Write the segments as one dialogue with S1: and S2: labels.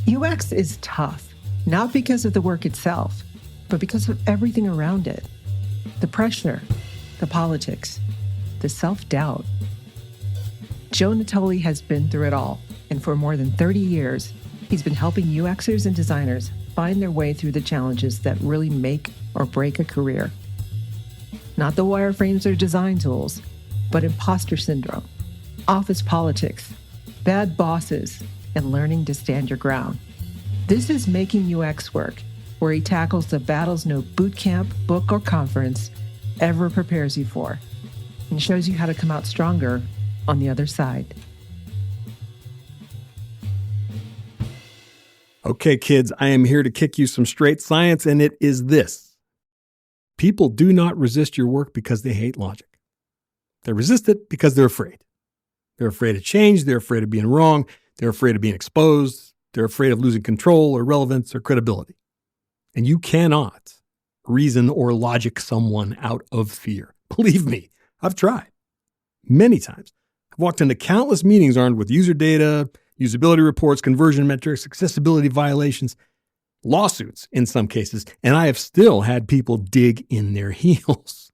S1: UX is tough, not because of the work itself, but because of everything around it. The pressure, the politics, the self-doubt. Joe Natoli has been through it all, and for more than 30 years, he's been helping UXers and designers find their way through the challenges that really make or break a career. Not the wireframes or design tools, but impostor syndrome, office politics, bad bosses, and learning to stand your ground. This is Making UX Work, where he tackles the battles no boot camp, book, or conference ever prepares you for, and shows you how to come out stronger on the other side.
S2: Okay, kids, I am here to kick you some straight science, and it is this. People do not resist your work because they hate logic. They resist it because they're afraid. They're afraid of change. They're afraid of being wrong. They're afraid of being exposed. They're afraid of losing control or relevance or credibility. And you cannot reason or logic someone out of fear. Believe me, I've tried many times. I've walked into countless meetings armed with user data, usability reports, conversion metrics, accessibility violations, lawsuits in some cases, and I have still had people dig in their heels.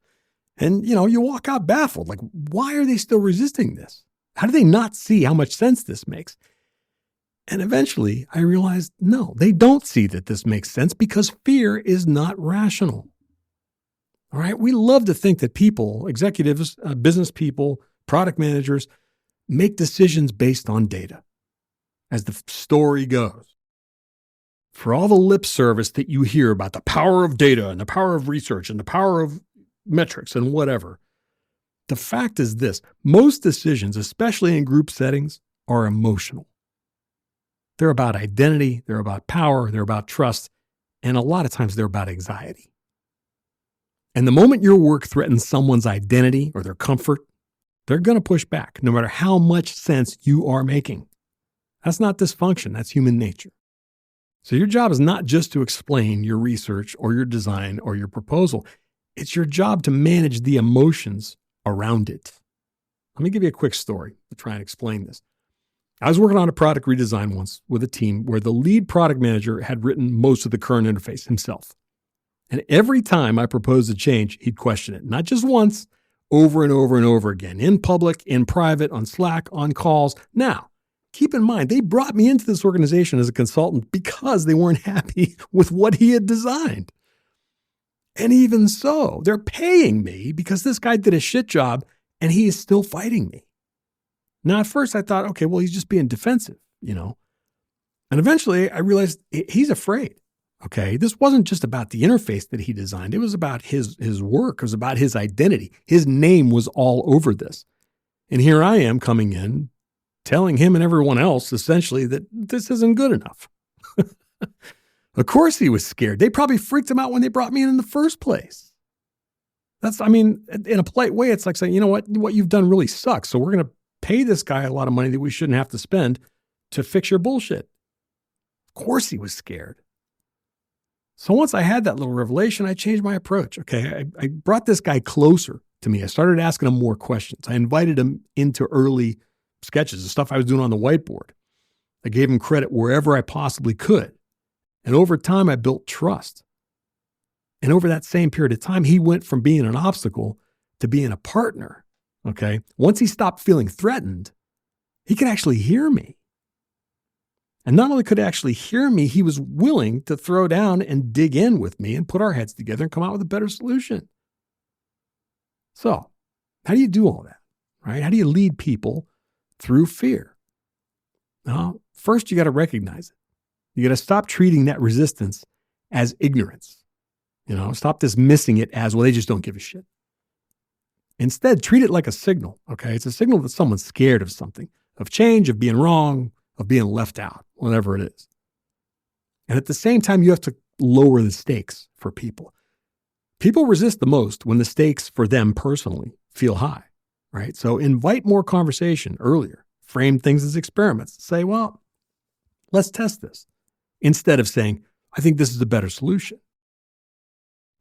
S2: And, you walk out baffled. Like, why are they still resisting this? How do they not see how much sense this makes? And eventually I realized, no, they don't see that this makes sense because fear is not rational. All right. We love to think that people, executives, business people, product managers make decisions based on data. As the story goes, for all the lip service that you hear about the power of data and the power of research and the power of metrics and whatever, the fact is this: most decisions, especially in group settings, are emotional. They're about identity, they're about power, they're about trust, and a lot of times they're about anxiety. And the moment your work threatens someone's identity or their comfort, they're going to push back, no matter how much sense you are making. That's not dysfunction, that's human nature. So your job is not just to explain your research or your design or your proposal. It's your job to manage the emotions around it. Let me give you a quick story to try and explain this. I was working on a product redesign once with a team where the lead product manager had written most of the current interface himself. And every time I proposed a change, he'd question it, not just once, over and over and over again, in public, in private, on Slack, on calls. Now, keep in mind, they brought me into this organization as a consultant because they weren't happy with what he had designed. And even so, they're paying me because this guy did a shit job and he is still fighting me. Now, at first I thought, okay, well, he's just being defensive, And eventually I realized he's afraid, okay? This wasn't just about the interface that he designed. It was about his work. It was about his identity. His name was all over this. And here I am coming in, telling him and everyone else essentially that this isn't good enough. Of course he was scared. They probably freaked him out when they brought me in the first place. In a polite way, it's like saying, you know what you've done really sucks. So we're going to pay this guy a lot of money that we shouldn't have to spend to fix your bullshit. Of course he was scared. So once I had that little revelation, I changed my approach. Okay, I brought this guy closer to me. I started asking him more questions. I invited him into early sketches, the stuff I was doing on the whiteboard. I gave him credit wherever I possibly could. And over time, I built trust. And over that same period of time, he went from being an obstacle to being a partner. Okay. Once he stopped feeling threatened, he could actually hear me. And not only could he actually hear me, he was willing to throw down and dig in with me and put our heads together and come out with a better solution. So how do you do all that, right? How do you lead people through fear? Now, first, you got to recognize it. You got to stop treating that resistance as ignorance. Stop dismissing it as, well, they just don't give a shit. Instead, treat it like a signal, okay? It's a signal that someone's scared of something, of change, of being wrong, of being left out, whatever it is. And at the same time, you have to lower the stakes for people. People resist the most when the stakes for them personally feel high, right? So invite more conversation earlier. Frame things as experiments. Say, well, let's test this. Instead of saying, I think this is a better solution.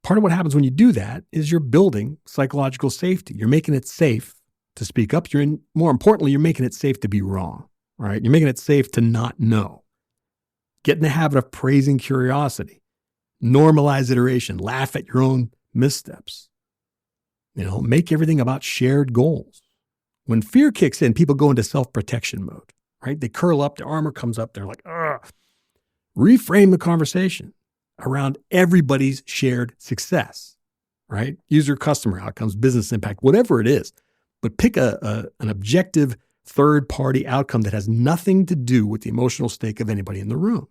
S2: Part of what happens when you do that is you're building psychological safety. You're making it safe to speak up. More importantly, you're making it safe to be wrong, right? You're making it safe to not know. Get in the habit of praising curiosity. Normalize iteration. Laugh at your own missteps. Make everything about shared goals. When fear kicks in, people go into self-protection mode, right? They curl up, their armor comes up, they're like, ugh. Reframe the conversation around everybody's shared success, right? User customer outcomes, business impact, whatever it is. But pick an objective third-party outcome that has nothing to do with the emotional stake of anybody in the room.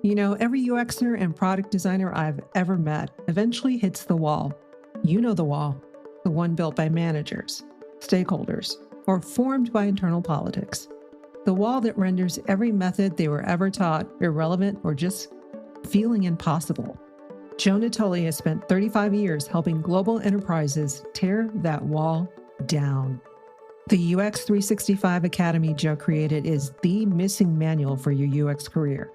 S1: Every UXer and product designer I've ever met eventually hits the wall. You know the wall, the one built by managers, stakeholders, or formed by internal politics. The wall that renders every method they were ever taught irrelevant or just feeling impossible. Joe Natoli has spent 35 years helping global enterprises tear that wall down. The UX 365 Academy Joe created is the missing manual for your UX career.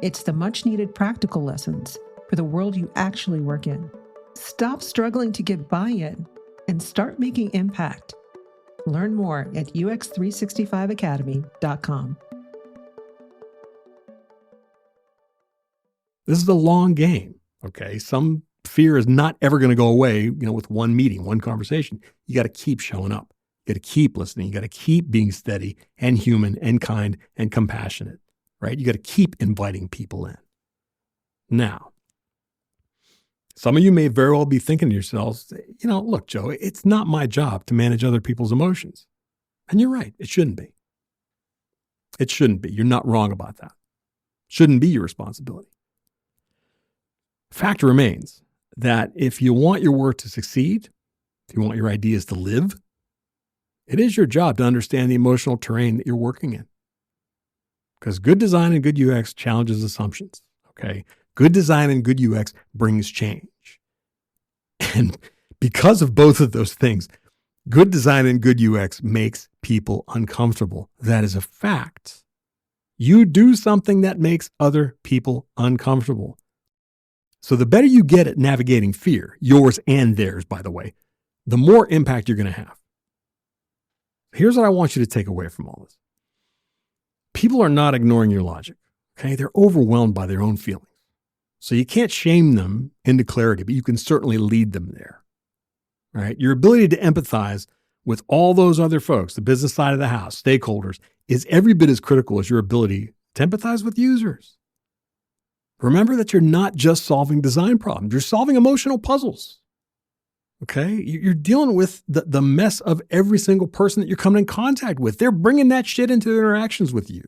S1: It's the much-needed practical lessons for the world you actually work in. Stop struggling to get buy-in and start making impact. Learn more at ux365academy.com.
S2: This is a long game, okay? Some fear is not ever going to go away, with one meeting, one conversation. You got to keep showing up. You got to keep listening. You got to keep being steady and human and kind and compassionate, right? You got to keep inviting people in. Now, some of you may very well be thinking to yourselves, look, Joe, it's not my job to manage other people's emotions. And you're right. It shouldn't be. It shouldn't be. You're not wrong about that. Shouldn't be your responsibility. Fact remains that if you want your work to succeed, if you want your ideas to live, it is your job to understand the emotional terrain that you're working in. Because good design and good UX challenges assumptions, okay? Good design and good UX brings change. And because of both of those things, good design and good UX makes people uncomfortable. That is a fact. You do something that makes other people uncomfortable. So the better you get at navigating fear, yours and theirs, by the way, the more impact you're going to have. Here's what I want you to take away from all this. People are not ignoring your logic, okay? They're overwhelmed by their own feelings. So you can't shame them into clarity, but you can certainly lead them there, right? Your ability to empathize with all those other folks, the business side of the house, stakeholders, is every bit as critical as your ability to empathize with users. Remember that you're not just solving design problems. You're solving emotional puzzles, okay? You're dealing with the mess of every single person that you're coming in contact with. They're bringing that shit into their interactions with you.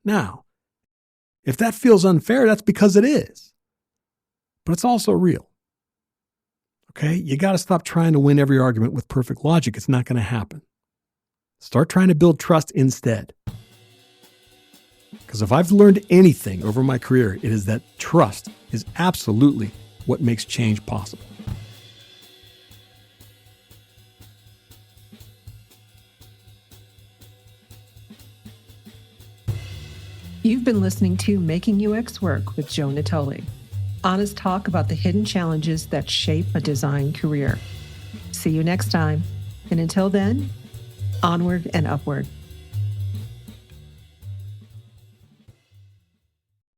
S2: Now, if that feels unfair, that's because it is. But it's also real. Okay? You got to stop trying to win every argument with perfect logic. It's not going to happen. Start trying to build trust instead. Because if I've learned anything over my career, it is that trust is absolutely what makes change possible.
S1: You've been listening to Making UX Work with Joe Natoli. Honest talk about the hidden challenges that shape a design career. See you next time. And until then, onward and upward.